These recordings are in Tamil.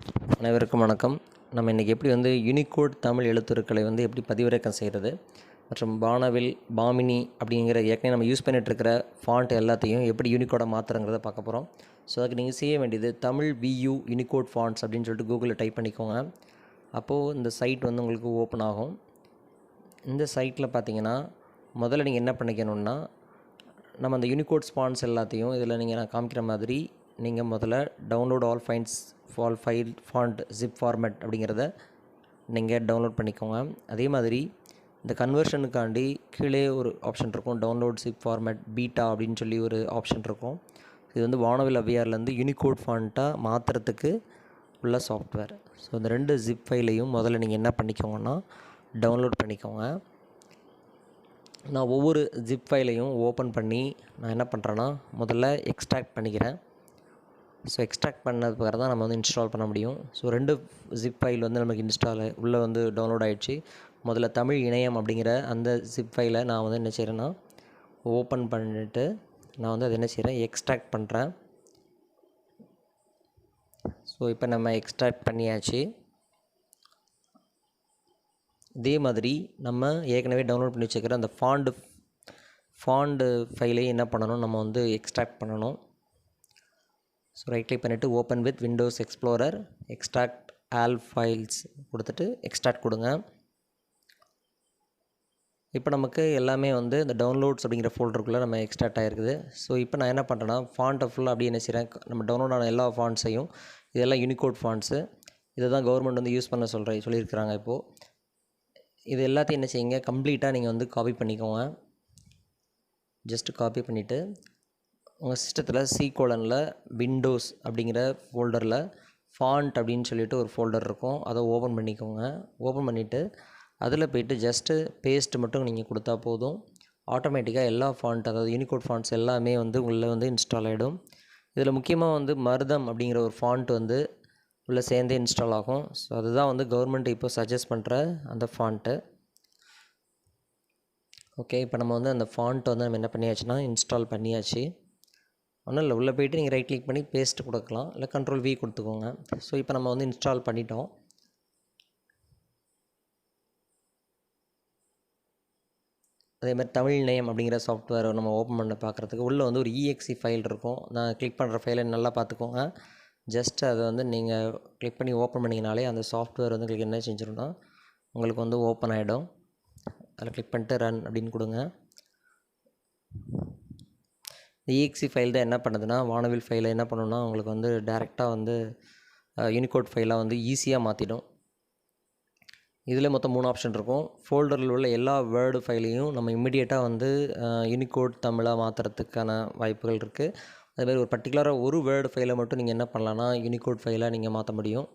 அனைவருக்கும் வணக்கம். நம்ம இன்றைக்கி எப்படி யூனிகோட் தமிழ் எழுத்துருக்களை எப்படி பதிவிறக்கம் செய்கிறது மற்றும் பாமினி அப்படிங்கிற ஏற்கனவே நம்ம யூஸ் பண்ணிகிட்ருக்கிற ஃபாண்ட் எல்லாத்தையும் எப்படி யூனிகோடை மாற்றுறங்கிறத பார்க்க போகிறோம். ஸோ அதுக்கு நீங்கள் செய்ய வேண்டியது தமிழ் VU யூனிகோட் ஃபாண்ட்ஸ் அப்படின்னு சொல்லிட்டு கூகுளில் டைப் பண்ணிக்கோங்க. அப்போது இந்த சைட் உங்களுக்கு ஓப்பன் ஆகும். இந்த சைட்டில் பார்த்தீங்கன்னா முதல்ல நீங்கள் என்ன பண்ணிக்கணுன்னா, நம்ம அந்த யூனிகோட் ஃபாண்ட்ஸ் எல்லாத்தையும் இதில் நான் காமிக்கிற மாதிரி நீங்கள் முதல்ல download all file font zip format அப்படிங்கிறத நீங்கள் டவுன்லோட் பண்ணிக்கோங்க. அதே மாதிரி இந்த கன்வர்ஷனுக்காண்டி கீழே ஒரு ஆப்ஷன் இருக்கும், டவுன்லோட் ஜிப் ஃபார்மேட் பீட்டா அப்படின்னு சொல்லி ஒரு ஆப்ஷன் இருக்கும். இது வானவில் அவ்வையார்லேருந்து யூனிகோட் ஃபாண்ட்டாக மாற்றுறதுக்கு உள்ள சாஃப்ட்வேர். ஸோ இந்த 2 ஜிப் ஃபைலையும் முதல்ல நீங்கள் என்ன பண்ணிக்கோங்கன்னா டவுன்லோட் பண்ணிக்கோங்க. நான் ஒவ்வொரு ஜிப் ஃபைலையும் ஓப்பன் பண்ணி நான் என்ன பண்ணுறேன்னா முதல்ல எக்ஸ்ட்ராக்ட் பண்ணிக்கிறேன். ஸோ எக்ஸ்ட்ராக்ட் பண்ணது பிறகு தான் நம்ம இன்ஸ்டால் பண்ண முடியும். ஸோ 2 ஜிப் ஃபைல் நமக்கு இன்ஸ்டால் உள்ளே டவுன்லோட் ஆகிடுச்சு. முதல்ல தமிழ் இணையம் அப்படிங்கிற அந்த ஜிப் ஃபைலை நான் என்ன செய்கிறேன்னா ஓப்பன் பண்ணிவிட்டு நான் அதை என்ன செய்கிறேன், எக்ஸ்ட்ராக்ட் பண்ணுறேன். ஸோ இப்போ நம்ம எக்ஸ்ட்ராக்ட் பண்ணியாச்சு. இதே மாதிரி நம்ம ஏற்கனவே டவுன்லோட் பண்ணி வச்சுக்கிற அந்த ஃபாண்டு ஃபைலையும் என்ன பண்ணணும், நம்ம எக்ஸ்ட்ராக்ட் பண்ணணும். ஸோ ரைட் கிளிக் பண்ணிவிட்டு open with Windows explorer, extract all files கொடுத்துட்டு எக்ஸ்ட்ராக்ட் கொடுங்க. இப்போ நமக்கு எல்லாமே இந்த டவுன்லோட்ஸ் அப்படிங்கிற ஃபோல்டருக்குள்ளே நம்ம எக்ஸ்ட்ராக்ட் ஆகிருக்குது. ஸோ இப்போ நான் என்ன பண்ணுறேன்னா ஃபாண்ட்டை ஃபுல்லாக அப்படியே என்ன செய்கிறேன், நம்ம டவுன்லோட் ஆன எல்லா ஃபாண்ட்ஸையும், இதெல்லாம் யூனிகோட் ஃபாண்ட்ஸு, இதை தான் கவர்மெண்ட் யூஸ் பண்ண சொல்லியிருக்கிறாங்க. இப்போது இது எல்லாத்தையும் என்ன செய்யுங்க, கம்ப்ளீட்டாக நீங்கள் காப்பி பண்ணிக்கோங்க. ஜஸ்ட்டு காப்பி பண்ணிவிட்டு உங்கள் சிஸ்டத்தில் C:, விண்டோஸ் அப்படிங்கிற ஃபோல்டரில் ஃபாண்ட் அப்படின்னு சொல்லிட்டு ஒரு ஃபோல்டர் இருக்கும், அதை ஓப்பன் பண்ணிக்கோங்க. ஓப்பன் பண்ணிவிட்டு அதில் போய்ட்டு ஜஸ்ட்டு பேஸ்ட் மட்டும் நீங்கள் கொடுத்தா போதும். ஆட்டோமேட்டிக்காக எல்லா ஃபாண்ட், அதாவது யூனிகோட் ஃபாண்ட்ஸ் எல்லாமே உள்ளே இன்ஸ்டால் ஆகிடும். இதில் முக்கியமாக மருதம் அப்படிங்கிற ஒரு ஃபாண்ட் உள்ளே சேர்ந்தே இன்ஸ்டால் ஆகும். ஸோ அதுதான் கவர்மெண்ட் இப்போ சஜஸ்ட் பண்ணுற அந்த ஃபாண்ட்டு. ஓகே, இப்போ நம்ம அந்த ஃபாண்ட் நம்ம என்ன பண்ணியாச்சுன்னா இன்ஸ்டால் பண்ணியாச்சு. ஒன்றும் இல்லை, உள்ளே போய்ட்டு நீங்கள் ரைட் கிளிக் பண்ணி பேஸ்ட் கொடுக்கலாம், இல்லை Ctrl+V கொடுத்துக்கோங்க. ஸோ இப்போ நம்ம இன்ஸ்டால் பண்ணிட்டோம். அதே மாதிரி தமிழ் இணையம் அப்படிங்கிற சாஃப்ட்வேர் நம்ம ஓப்பன் பண்ண பார்க்குறதுக்கு உள்ளே ஒரு EXE ஃபைல் இருக்கும். நான் கிளிக் பண்ணுற ஃபைலை நல்லா பார்த்துக்கோங்க. ஜஸ்ட் அதை நீங்கள் கிளிக் பண்ணி ஓப்பன் பண்ணிங்கனாலே அந்த சாஃப்ட்வேர் உங்களுக்கு என்ன செஞ்சிடும்னா உங்களுக்கு ஓப்பன் ஆகிடும். அதில் கிளிக் பண்ணிட்டு ரன் அப்படின்னு கொடுங்க. EXE ஃபைல் தான் என்ன பண்ணுதுன்னா, வானவில் ஃபைலை என்ன பண்ணுன்னா உங்களுக்கு டேரெக்டாக யூனிகோட் ஃபைலாக ஈஸியாக மாற்றிடும். இதில் மொத்தம் 3 ஆப்ஷன் இருக்கும். ஃபோல்டரில் உள்ள எல்லா வேர்டு ஃபைலையும் நம்ம இம்மிடியேட்டாக யூனிகோட் தமிழாக மாற்றுறதுக்கான வாய்ப்புகள் இருக்குது. அதேமாதிரி ஒரு பர்டிகுலராக ஒரு வேர்டு ஃபைலை மட்டும் நீங்கள் என்ன பண்ணலான்னா யூனிகோட் ஃபைலாக நீங்கள் மாற்ற முடியும்.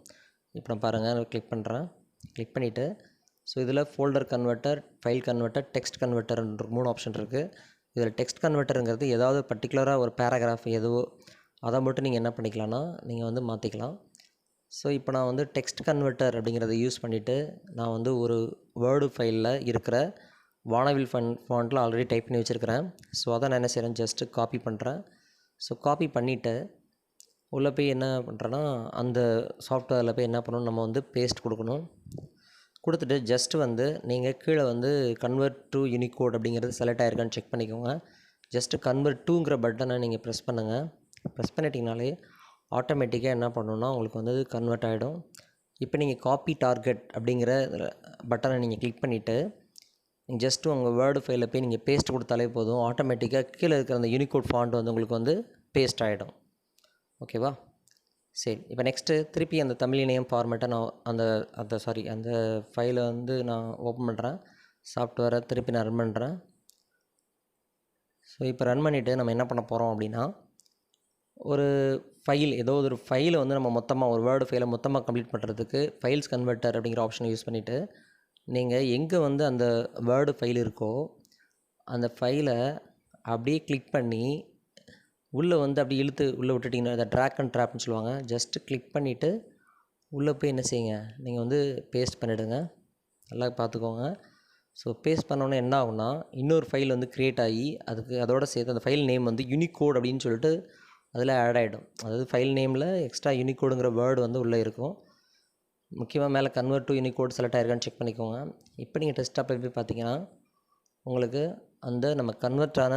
இப்போ நான் பாருங்கள், கிளிக் பண்ணுறேன். கிளிக் பண்ணிவிட்டு ஸோ இதில் folder converter, file converter, text converter 3 option இருக்குது. இதில் டெக்ஸ்ட் கன்வெர்ட்டருங்கிறது ஏதாவது பர்டிகுலராக ஒரு பேராகிராஃப் எதுவோ அதை மட்டும் நீங்கள் என்ன பண்ணிக்கலாம்னா நீங்கள் மாற்றிக்கலாம். ஸோ இப்போ நான் டெக்ஸ்ட் கன்வெர்ட்டர் அப்படிங்கிறத யூஸ் பண்ணிவிட்டு நான் ஒரு வேர்டு ஃபைலில் இருக்கிற வானவில் ஃபாண்ட்டில் ஆல்ரெடி டைப் பண்ணி வச்சுருக்கிறேன். ஸோ அதை நான் என்ன செய்கிறேன், ஜஸ்ட்டு காப்பி பண்ணுறேன். ஸோ காப்பி பண்ணிவிட்டு உள்ளே போய் என்ன பண்ணுறேன்னா அந்த சாஃப்ட்வேரில் போய் என்ன பண்ணணும், நம்ம பேஸ்ட் கொடுக்கணும். கொடுத்துட்டு ஜஸ்ட்டு நீங்கள் கீழே கன்வெர்ட் டு யூனிகோட் அப்படிங்கிறது செலக்ட் ஆகிருக்கான்னு செக் பண்ணிக்கோங்க. ஜஸ்ட்டு கன்வெர்ட் டூங்கிற பட்டனை நீங்கள் ப்ரெஸ் பண்ணுங்கள். ப்ரெஸ் பண்ணிட்டீங்கனாலே ஆட்டோமேட்டிக்காக என்ன பண்ணணுன்னா உங்களுக்கு கன்வெர்ட் ஆகிடும். இப்போ நீங்கள் காப்பி டார்கெட் அப்படிங்கிற பட்டனை நீங்கள் கிளிக் பண்ணிவிட்டு நீங்கள் ஜஸ்ட்டு உங்கள் வேர்டு ஃபைலில் போய் நீங்கள் பேஸ்ட் கொடுத்தாலே போதும். ஆட்டோமேட்டிக்காக கீழே இருக்கிற அந்த யூனிகோட் ஃபாண்ட் உங்களுக்கு பேஸ்ட் ஆகிடும். ஓகேவா? சரி, இப்போ நெக்ஸ்ட்டு திருப்பி அந்த தமிழ் இணையம் ஃபார்மேட்டை நான் அந்த ஃபைலை நான் ஓப்பன் பண்ணுறேன். சாஃப்ட்வேரை திருப்பி நான் ரன் பண்ணுறேன். ஸோ இப்போ ரன் பண்ணிவிட்டு நம்ம என்ன பண்ண போகிறோம் அப்படின்னா, ஒரு ஃபைல், ஏதோ ஒரு ஃபைலை நம்ம மொத்தமாக ஒரு வேர்டு ஃபைலை மொத்தமாக கம்ப்ளீட் பண்ணுறதுக்கு ஃபைல்ஸ் கன்வெர்ட்டர் அப்படிங்கிற ஆப்ஷனை யூஸ் பண்ணிவிட்டு நீங்கள் எங்கே அந்த வேர்டு ஃபைல் இருக்கோ அந்த ஃபைலை அப்படியே கிளிக் பண்ணி உள்ளே அப்படி இழுத்து உள்ளே விட்டுட்டிங்கன்னா அதை ட்ராக் அண்ட் ட்ராப்னு சொல்லுவாங்க. ஜஸ்ட்டு கிளிக் பண்ணிவிட்டு உள்ளே போய் என்ன செய்யுங்க, நீங்கள் பேஸ்ட் பண்ணிவிடுங்க. நல்லா பார்த்துக்கோங்க. ஸோ பேஸ்ட் பண்ணோன்னே என்ன ஆகும்னா இன்னொரு ஃபைல் க்ரியேட் ஆகி அதோடு சேர்த்து அந்த ஃபைல் நேம் யூனிகோட் அப்படின்னு சொல்லிட்டு அதில் ஆட் ஆகிடும். அதாவது ஃபைல் நேமில் எக்ஸ்ட்ரா யூனிகோடுங்கிற வேர்டு வந்து உள்ளே இருக்கும். முக்கியமாக மேலே கன்வெர்ட் டு யூனிகோட் செலக்ட் ஆகிருக்கான்னு செக் பண்ணிக்கோங்க. இப்போ நீங்கள் டெஸ்க்டாப்பில் போய் பார்த்தீங்கன்னா உங்களுக்கு அந்த நம்ம கன்வெர்ட் ஆன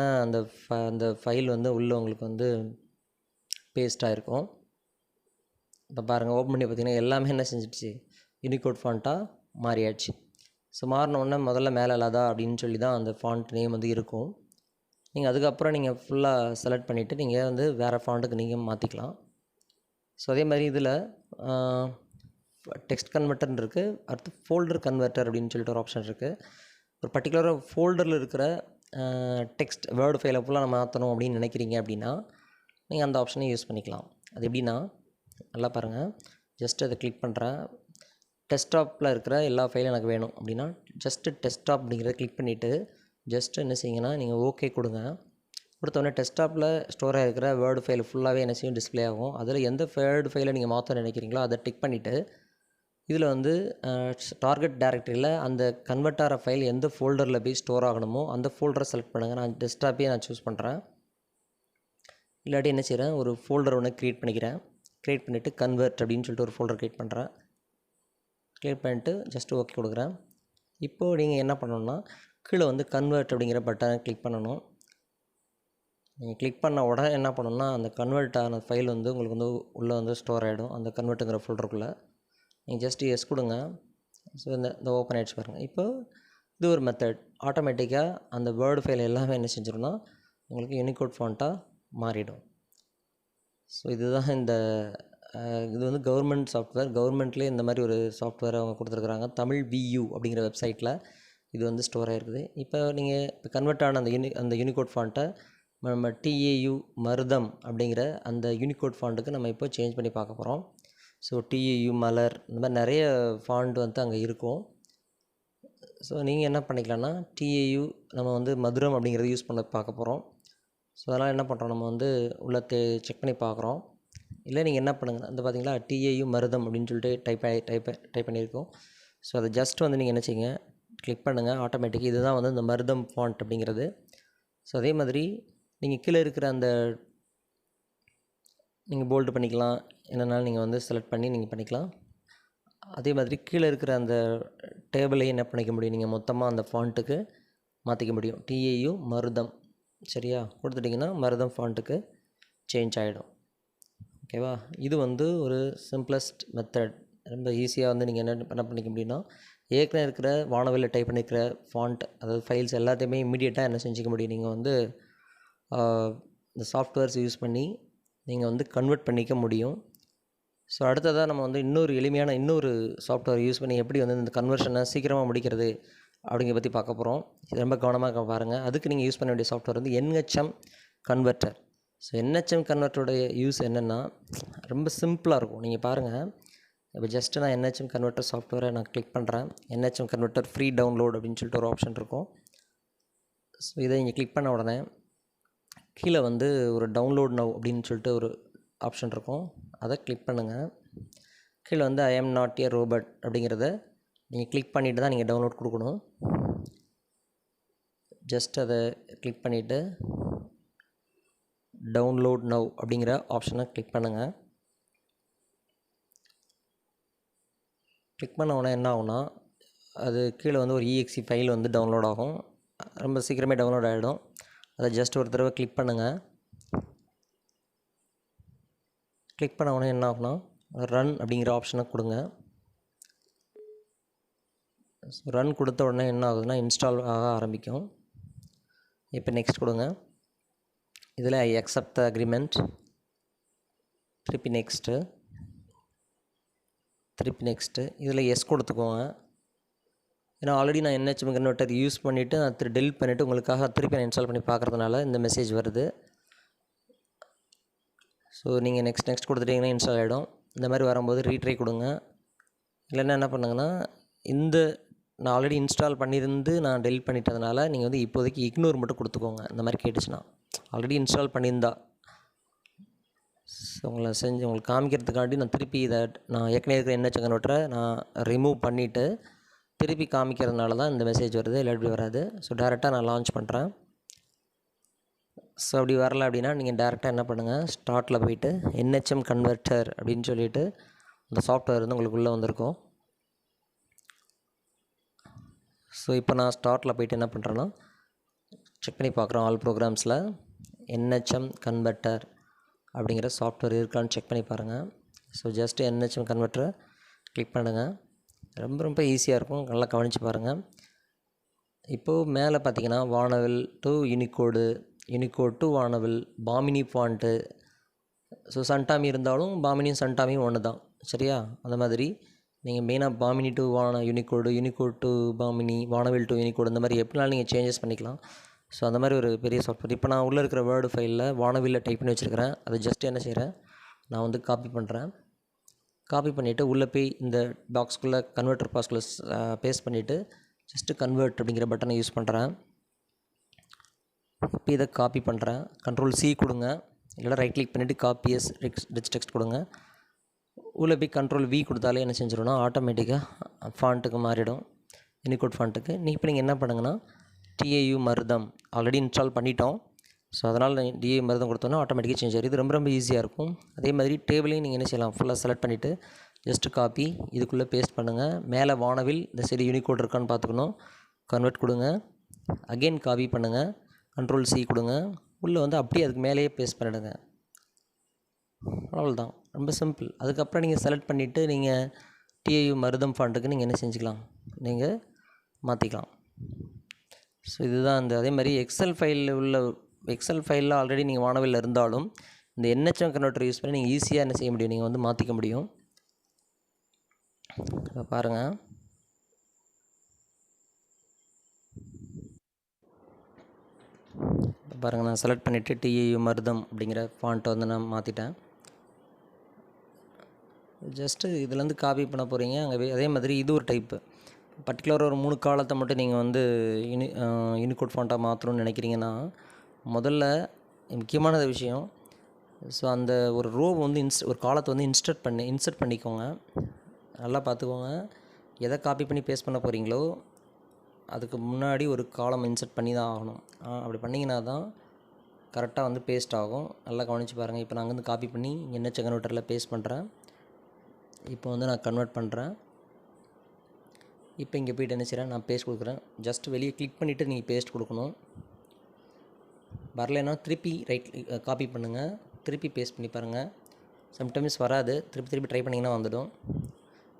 அந்த ஃபைல் வந்து உள்ளே உங்களுக்கு வந்து பேஸ்ட் ஆகிருக்கும். இப்போ பாருங்கள், ஓப்பன் பண்ணி பார்த்தீங்கன்னா எல்லாமே என்ன செஞ்சிடுச்சு, யூனிகோட் ஃபாண்ட்டாக மாறியாச்சு. ஸோ மாறினோடனே முதல்ல மேலே லதா அப்படின்னு சொல்லி தான் அந்த ஃபாண்ட் நேம் வந்து இருக்கும். நீங்கள் அதுக்கப்புறம் நீங்கள் ஃபுல்லாக செலக்ட் பண்ணிவிட்டு நீங்கள் வந்து வேறு ஃபாண்ட்டுக்கு நீங்கள் மாற்றிக்கலாம். ஸோ அதே மாதிரி இதில் டெக்ஸ்ட் கன்வெர்ட்டர்னு இருக்குது. அடுத்து ஃபோல்டர் கன்வெர்ட்டர் அப்படின்னு சொல்லிட்டு ஒரு ஆப்ஷன் இருக்குது. ஒரு பர்டிகுலராக ஃபோல்டரில் இருக்கிற டெக்ஸ்ட் வேர்டு ஃபைலை ஃபுல்லாக நம்ம மாற்றணும் அப்படின்னு நினைக்கிறீங்க அப்படின்னா நீங்கள் அந்த ஆப்ஷனை யூஸ் பண்ணிக்கலாம். அது எப்படின்னா, நல்லா பாருங்கள், ஜஸ்ட் அதை கிளிக் பண்ணுறேன். டெஸ்க்டாப்பில் இருக்கிற எல்லா ஃபைலும் எனக்கு வேணும் அப்படின்னா ஜஸ்ட்டு டெஸ்க்டாப் அப்படிங்கிறத கிளிக் பண்ணிவிட்டு ஜஸ்ட்டு என்ன செய்யுங்கன்னா நீங்கள் ஓகே கொடுங்க. கொடுத்தோடனே டெஸ்க்டாப்பில் ஸ்டோர் ஆகிருக்கிற வேர்டு ஃபைல் ஃபுல்லாகவே என்ன செய்யும், டிஸ்பிளே ஆகும். அதில் எந்த வேர்டு ஃபைலை நீங்கள் மாற்ற நினைக்கிறீங்களோ அதை டிக் பண்ணிவிட்டு இதில் வந்து டார்கெட் டைரக்டரியில் அந்த கன்வெர்ட் ஆகிற ஃபைல் எந்த ஃபோல்டரில் போய் ஸ்டோர் ஆகணுமோ அந்த ஃபோல்டரை செலக்ட் பண்ணுங்கள். நான் டெஸ்க்டாப்பே நான் சூஸ் பண்ணுறேன். இல்லாட்டி என்ன செய்கிறேன், ஒரு ஃபோல்டர் ஒன்று க்ரியேட் பண்ணிக்கிறேன். க்ரியேட் பண்ணிவிட்டு கன்வெர்ட் அப்படின்னு சொல்லிட்டு ஒரு ஃபோல்டர் க்ரியேட் பண்ணுறேன். க்ரியேட் பண்ணிவிட்டு ஜஸ்ட்டு ஓகே கொடுக்குறேன். இப்போது நீங்கள் என்ன பண்ணணுன்னா கீழே வந்து கன்வெர்ட் அப்படிங்கிற பட்டனை கிளிக் பண்ணணும். நீங்கள் கிளிக் பண்ண உடனே என்ன பண்ணணுன்னா அந்த கன்வெர்ட் ஆன ஃபைல் வந்து உங்களுக்கு வந்து உள்ளே வந்து ஸ்டோர் ஆகிடும் அந்த கன்வெர்ட்டுங்கிற ஃபோல்டருக்குள்ளே. நீங்கள் ஜஸ்ட்டு எஸ் கொடுங்க. ஸோ இந்த ஓப்பன் ஆகிடுச்சு பாருங்கள். இப்போ இது ஒரு மெத்தட். ஆட்டோமேட்டிக்காக அந்த வேர்டு ஃபைல் எல்லாமே என்ன செஞ்சிடும்னா உங்களுக்கு யூனிகோட் ஃபாண்ட்டாக மாறிடும். ஸோ இதுதான் இது வந்து கவர்மெண்ட் சாஃப்ட்வேர். கவர்மெண்ட்லேயே இந்த மாதிரி ஒரு சாஃப்ட்வேர் அவங்க கொடுத்துருக்குறாங்க. தமிழ் VU அப்படிங்கிற வெப்சைட்டில் இது வந்து ஸ்டோர் ஆகிருக்குது. இப்போ நீங்கள் இப்போ கன்வெர்ட் ஆன அந்த யூனிகோட் ஃபாண்ட்டை நம்ம TAU-Marutham அப்படிங்கிற அந்த யூனிகோட் ஃபாண்ட்டுக்கு நம்ம இப்போ சேஞ்ச் பண்ணி பார்க்க போகிறோம். ஸோ TAU மலர் இந்த மாதிரி நிறைய ஃபாண்ட் வந்து அங்கே இருக்கும். ஸோ நீங்கள் என்ன பண்ணிக்கலாம்னா TAU நம்ம வந்து மதுரம் அப்படிங்கிறத யூஸ் பண்ண பார்க்க போகிறோம். ஸோ அதனால் என்ன பண்ணுறோம், நம்ம வந்து உள்ள செக் பண்ணி பார்க்குறோம். இல்லை நீங்கள் என்ன பண்ணுங்கள், அந்த பார்த்தீங்களா TAU-Marutham அப்படின்னு சொல்லிட்டு டைப் பண்ணியிருக்கோம். ஸோ அதை ஜஸ்ட் வந்து நீங்கள் என்ன செய்யுங்க, கிளிக் பண்ணுங்கள். ஆட்டோமேட்டிக்காக இதுதான் வந்து இந்த மருதம் ஃபாண்ட் அப்படிங்கிறது. ஸோ அதே மாதிரி நீங்கள் கீழே இருக்கிற அந்த நீங்கள் போல்டு பண்ணிக்கலாம், என்னென்னாலும் நீங்கள் வந்து செலக்ட் பண்ணி நீங்கள் பண்ணிக்கலாம். அதே மாதிரி கீழே இருக்கிற அந்த டேபிளையும் என்ன பண்ணிக்க முடியும், நீங்கள் மொத்தமாக அந்த ஃபாண்ட்டுக்கு மாற்றிக்க முடியும். TAU-Marutham சரியா கொடுத்துட்டிங்கன்னா மருதம் ஃபாண்ட்டுக்கு சேஞ்ச் ஆகிடும். ஓகேவா? இது வந்து ஒரு சிம்பிளஸ்ட் மெத்தட். ரொம்ப ஈஸியாக வந்து நீங்கள் என்ன பண்ணிக்க முடியும்னா ஏற்கனவே இருக்கிற வானவில்ல டைப் பண்ணிக்கிற ஃபாண்ட் அதாவது ஃபைல்ஸ் எல்லாத்தையுமே இமீடியட்டாக என்ன செஞ்சுக்க முடியும், நீங்கள் வந்து இந்த சாஃப்ட்வேர்ஸ் யூஸ் பண்ணி நீங்கள் வந்து கன்வெர்ட் பண்ணிக்க முடியும். ஸோ அடுத்ததாக நம்ம வந்து எளிமையான இன்னொரு சாஃப்ட்வேர் யூஸ் பண்ணி எப்படி வந்து இந்த கன்வர்ஷனை சீக்கிரமாக முடிக்கிறது அப்படிங்கிற பற்றி பார்க்க போகிறோம். இது ரொம்ப கவனமாக பாருங்கள். அதுக்கு நீங்கள் யூஸ் பண்ண வேண்டிய சாஃப்ட்வேர் வந்து NHM கன்வெர்ட்டர். ஸோ NHM கன்வெர்ட்டருடைய யூஸ் என்னென்னா ரொம்ப சிம்பிளாக இருக்கும். நீங்கள் பாருங்கள், இப்போ ஜஸ்ட்டு நான் NHM கன்வெர்ட்டர் சாஃப்ட்வேரை நான் கிளிக் பண்ணுறேன். NHM கன்வெர்ட்டர் ஃப்ரீ டவுன்லோட் அப்படின்னு சொல்லிட்டு ஒரு ஆப்ஷன் இருக்கும். ஸோ இதை நீங்கள் கிளிக் பண்ண உடனே கீழே வந்து ஒரு டவுன்லோட் நவ் அப்படின்னு சொல்லிட்டு ஒரு ஆப்ஷன் இருக்கும். அதை கிளிக் பண்ணுங்கள். கீழே வந்து I am not a robot அப்படிங்கிறத நீங்கள் கிளிக் பண்ணிவிட்டு தான் நீங்கள் டவுன்லோட் கொடுக்கணும். ஜஸ்ட் அதை கிளிக் பண்ணிவிட்டு டவுன்லோட் நவ் அப்படிங்கிற ஆப்ஷனை கிளிக் பண்ணுங்கள். கிளிக் பண்ண உடனே என்ன ஆகும்னா அது கீழே வந்து ஒரு exe ஃபைல் வந்து டவுன்லோட் ஆகும். ரொம்ப சீக்கிரமே டவுன்லோட் ஆகிடும். அதை ஜஸ்ட் ஒரு தடவை கிளிக் பண்ணுங்கள். கிளிக் பண்ண உடனே என்ன ஆகும்னா ரன் அப்படிங்கிற ஆப்ஷனை கொடுங்க. ரன் கொடுத்த உடனே என்ன ஆகுதுன்னா இன்ஸ்டால் ஆக ஆரம்பிக்கும். இப்போ நெக்ஸ்ட் கொடுங்க. இதில் ஐ அக்செப்ட் த அக்ரிமெண்ட், திருப்பி நெக்ஸ்ட்டு, இதில் எஸ் கொடுத்துக்கோங்க. ஏன்னா ஆல்ரெடி நான் NHM கன்வெர்ட்டர் யூஸ் பண்ணிவிட்டு நான் டெலிட் பண்ணிவிட்டு உங்களுக்காக திருப்பி நான் இன்ஸ்டால் பண்ணி பார்க்குறதுனால இந்த மெசேஜ் வருது. ஸோ நீங்கள் நெக்ஸ்ட் கொடுத்துட்டிங்கன்னா இன்ஸ்டால் ஆகிடும். இந்த மாதிரி வரும்போது ரீட்ரை கொடுங்க. இல்லைன்னா என்ன பண்ணுங்கன்னா நான் ஆல்ரெடி இன்ஸ்டால் பண்ணியிருந்து நான் டெலிட் பண்ணிட்டதுனால நீங்கள் வந்து இப்போதைக்கு இக்னோர் மட்டும் கொடுத்துக்கோங்க. இந்த மாதிரி கேட்டுச்சுன்னா ஆல்ரெடி இன்ஸ்டால் பண்ணியிருந்தா உங்களுக்கு காமிக்கிறதுக்காண்டி நான் திருப்பி நான் ஏற்கனவே இருக்கிற NHM கன்வெர்ட்டரை நான் ரிமூவ் பண்ணிவிட்டு திருப்பி காமிக்கிறதுனால தான் இந்த மெசேஜ் வருது, இல்லை எப்படி வராது. ஸோ டேரெக்டாக நான் லான்ச் பண்ணுறேன். ஸோ அப்படி வரல அப்படின்னா நீங்கள் டேரெக்டாக என்ன பண்ணுங்கள், ஸ்டார்ட்டில் போயிட்டு NHM கன்வெர்ட்டர் அப்படின்னு சொல்லிட்டு அந்த சாஃப்ட்வேர் வந்து உங்களுக்கு உள்ளே வந்திருக்கும். ஸோ இப்போ நான் ஸ்டார்ட்டில் போயிட்டு என்ன பண்ணுறேன்னா செக் பண்ணி பார்க்குறோம். ஆல் ப்ரோக்ராம்ஸில் NHM கன்வெர்ட்டர் அப்படிங்கிற சாஃப்ட்வேர் இருக்கான்னு செக் பண்ணி பாருங்கள். ஸோ ஜஸ்ட்டு NHM கன்வெர்ட்டரை கிளிக் பண்ணுங்கள். ரொம்ப ஈஸியாக இருக்கும், நல்லா கவனித்து பாருங்கள். இப்போது மேலே பார்த்தீங்கன்னா வானவில் டு யூனிகோடு, யூனிகோட் டு வானவில், பாமினி ஃபாண்ட்டு. ஸோ சன்டாமி இருந்தாலும் பாமினியும் சன்டாமியும் ஒன்று தான், சரியா? அந்த மாதிரி நீங்கள் மெயினாக Bamini to Unicode, Unicode to Bamini, Vanavil to Unicode, இந்த மாதிரி எப்படினாலும் நீங்கள் சேஞ்சஸ் பண்ணிக்கலாம். ஸோ அந்த மாதிரி ஒரு பெரிய சாஃப்ட்வேர். இப்போ நான் உள்ளே இருக்கிற வேர்டு ஃபைலில் வானவில்ல டைப் பண்ணி வச்சுருக்கிறேன். அதை ஜஸ்ட் என்ன செய்கிறேன், நான் வந்து காப்பி பண்ணுறேன். காப்பி பண்ணிவிட்டு உள்ளே போய் இந்த பாக்ஸ்குள்ளே கன்வெர்ட்டர் பாக்ஸ்குள்ளே பேஸ்ட் பண்ணிவிட்டு ஜஸ்ட்டு கன்வெர்ட் அப்படிங்கிற பட்டனை யூஸ் பண்ணுறேன். இப்போ இதை காப்பி பண்ணுறேன். Ctrl+C கொடுங்க, இல்லைனா ரைட் கிளிக் பண்ணிவிட்டு காப்பி எஸ் ரிச் டெக்ஸ்ட் கொடுங்க. உள்ளே போய் Ctrl+V கொடுத்தாலே என்ன செஞ்சிடும்னா ஆட்டோமேட்டிக்காக ஃபாண்ட்டுக்கு மாறிடும், யூனிகோட் ஃபாண்ட்டுக்கு. இப்போ நீங்கள் என்ன பண்ணுங்கன்னா TAU-Marutham ஆல்ரெடி இன்ஸ்டால் பண்ணிட்டோம். ஸோ அதனால் TAU-Marutham கொடுத்தோன்னா ஆட்டோமேட்டிக்காக சேஞ்ச் ஆகிடும். இது ரொம்ப ஈஸியாக இருக்கும். அதே மாதிரி டேபிளையும் நீங்கள் என்ன செய்யலாம், ஃபுல்லாக செலக்ட் பண்ணிவிட்டு ஜஸ்ட்டு காப்பி இதுக்குள்ளே பேஸ்ட் பண்ணுங்கள். மேலே வானவில் இந்த சைடு யூனிகோட் இருக்கான்னு பார்த்துக்கணும், கன்வெர்ட் கொடுங்க. அகெயின் காப்பி பண்ணுங்கள், Ctrl+C கொடுங்க. உள்ளே வந்து அப்படியே அதுக்கு மேலேயே பேஸ்ட் பண்ணிவிடுங்க. அவ்வளோதான், ரொம்ப சிம்பிள். அதுக்கப்புறம் நீங்கள் செலக்ட் பண்ணிவிட்டு நீங்கள் TAU-Marutham ஃபாண்ட்டுக்கு நீங்கள் என்ன செஞ்சுக்கலாம், நீங்கள் மாற்றிக்கலாம். ஸோ இதுதான் அதே மாதிரி எக்ஸல் ஃபைலில் ஆல்ரெடி நீங்கள் வானவில்ல இருந்தாலும் இந்த NHM கன்வெர்ட்டர் யூஸ் பண்ணி நீங்கள் ஈஸியாக என்ன செய்ய முடியும், நீங்கள் வந்து மாற்றிக்க முடியும். இப்போ பாருங்கள், நான் செலக்ட் பண்ணிவிட்டு TAU-Marutham அப்படிங்கிற ஃபாண்ட்டை வந்து நான் மாற்றிட்டேன். ஜஸ்ட்டு இதுலேருந்து காப்பி பண்ண போகிறீங்க. அங்கே அதே மாதிரி இது ஒரு டைப்பு. பர்டிகுலராக ஒரு 3 காலத்தை மட்டும் நீங்கள் வந்து யூனிகோட் ஃபாண்ட்டாக மாற்றணும்னு நினைக்கிறீங்கன்னா முதல்ல முக்கியமான விஷயம், ஸோ அந்த ஒரு ரோ வந்து ஒரு காலத்தை வந்து இன்சர்ட் பண்ணிக்கோங்க. நல்லா பார்த்துக்கோங்க, எதை காப்பி பண்ணி பேஸ்ட் பண்ண போகிறீங்களோ அதுக்கு முன்னாடி ஒரு காலம் இன்சர்ட் பண்ணி தான் ஆகணும். அப்படி பண்ணிங்கன்னா தான் கரெக்டாக வந்து பேஸ்ட் ஆகும். நல்லா கவனித்து பாருங்கள். இப்போ நான் அங்கேருந்து காப்பி பண்ணி NHM கன்வெர்ட்டரில் பேஸ்ட் பண்ணுறேன். இப்போ வந்து நான் கன்வெர்ட் பண்ணுறேன். இப்போ இங்கே போய்ட்டு என்ன செய்கிறேன், நான் பேஸ்ட் கொடுக்குறேன். ஜஸ்ட் வெளியே கிளிக் பண்ணிவிட்டு நீங்கள் பேஸ்ட் கொடுக்கணும். வரலைன்னா திருப்பி காப்பி பண்ணுங்கள், திருப்பி பேஸ்ட் பண்ணி பாருங்கள். சம்டைம்ஸ் வராது, திருப்பி ட்ரை பண்ணிங்கன்னா வந்துடும்.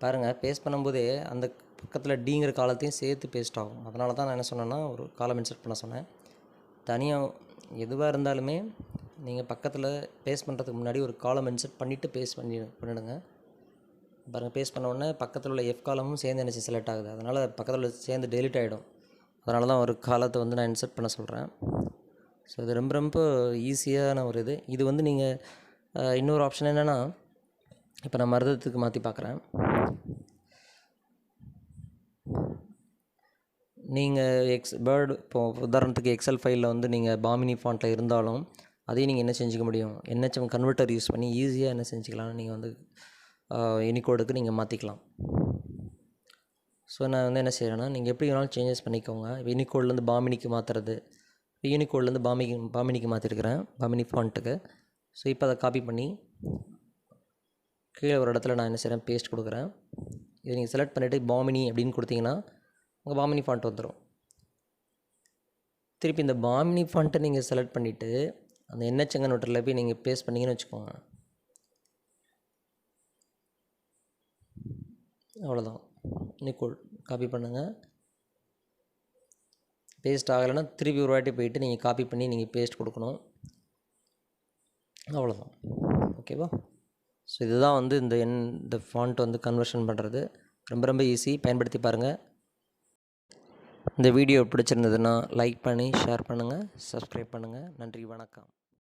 பாருங்கள், பேஸ்ட் பண்ணும்போதே அந்த பக்கத்தில் டிங்கிற காலத்தையும் சேர்த்து பேஸ்ட் ஆகும். அதனால தான் நான் என்ன சொன்னேன்னா ஒரு காலம் இன்சர்ட் பண்ண சொன்னேன். தனியாக எதுவாக இருந்தாலுமே நீங்கள் பக்கத்தில் பேஸ்ட் பண்ணுறதுக்கு முன்னாடி ஒரு காலம் இன்சர்ட் பண்ணிவிட்டு பேஸ்ட் பண்ணிவிடுங்க. பாருங்கள், பேஸ்ட் பண்ண உடனே பக்கத்தில் உள்ள F காலமும் சேர்ந்து என்ன செலக்ட் ஆகுது. அதனால் பக்கத்தில் சேர்ந்து டெலிட் ஆகிடும். அதனால தான் ஒரு காலத்தை வந்து நான் இன்சர்ட் பண்ண சொல்கிறேன். ஸோ இது ரொம்ப ஈஸியான ஒரு இது வந்து நீங்கள் இன்னொரு ஆப்ஷன் என்னென்னா, இப்போ நான் மருதத்துக்கு மாற்றி பார்க்குறேன். நீங்கள் வேர்டு இப்போது உதாரணத்துக்கு எக்ஸல் ஃபைலில் வந்து நீங்கள் பாமினி ஃபாண்ட்டில் இருந்தாலும் அதையும் நீங்கள் என்ன செஞ்சுக்க முடியும், NHM கன்வெர்ட்டர் யூஸ் பண்ணி ஈஸியாக என்ன செஞ்சுக்கலாம், நீங்கள் வந்து யூனிகோடுக்கு நீங்கள் மாற்றிக்கலாம். ஸோ நான் வந்து என்ன செய்கிறேன்னா, நீங்கள் எப்படி வேணாலும் சேஞ்சஸ் பண்ணிக்கோங்க. யூனிகோட்லேருந்து பாமினிக்கு மாற்றுறது, யூனிகோட்லேருந்து பாமினிக்கு மாற்றிருக்கிறேன், பாமினி ஃபாண்ட்டுக்கு. ஸோ இப்போ அதை காப்பி பண்ணி கீழே ஒரு இடத்துல நான் என்ன செய்கிறேன், பேஸ்ட் கொடுக்குறேன். இதை நீங்கள் செலக்ட் பண்ணிவிட்டு பாமினி அப்படின்னு கொடுத்தீங்கன்னா உங்கள் பாமினி ஃபாண்ட் வந்துடும். திருப்பி இந்த பாமினி ஃபாண்ட்டை நீங்கள் செலக்ட் பண்ணிவிட்டு அந்த NHM கன்வெர்ட்டரில் போய் நீங்கள் பேஸ்ட் பண்ணிங்கன்னு வச்சுக்கோங்க. அவ்வளோதான், யூனிகோட் காப்பி பண்ணுங்கள். பேஸ்ட் ஆகலைன்னா திருப்பி ஒரு வாட்டி போயிட்டு நீங்கள் காப்பி பண்ணி நீங்கள் பேஸ்ட் கொடுக்கணும். அவ்வளோதான், ஓகேவா? ஸோ இதுதான் வந்து இந்த ஃபாண்ட் வந்து கன்வர்ஷன் பண்ணுறது ரொம்ப ஈஸி. பயன்படுத்தி பாருங்கள். இந்த வீடியோ பிடிச்சிருந்ததுன்னா லைக் பண்ணி ஷேர் பண்ணுங்கள், சப்ஸ்கிரைப் பண்ணுங்கள். நன்றி, வணக்கம்.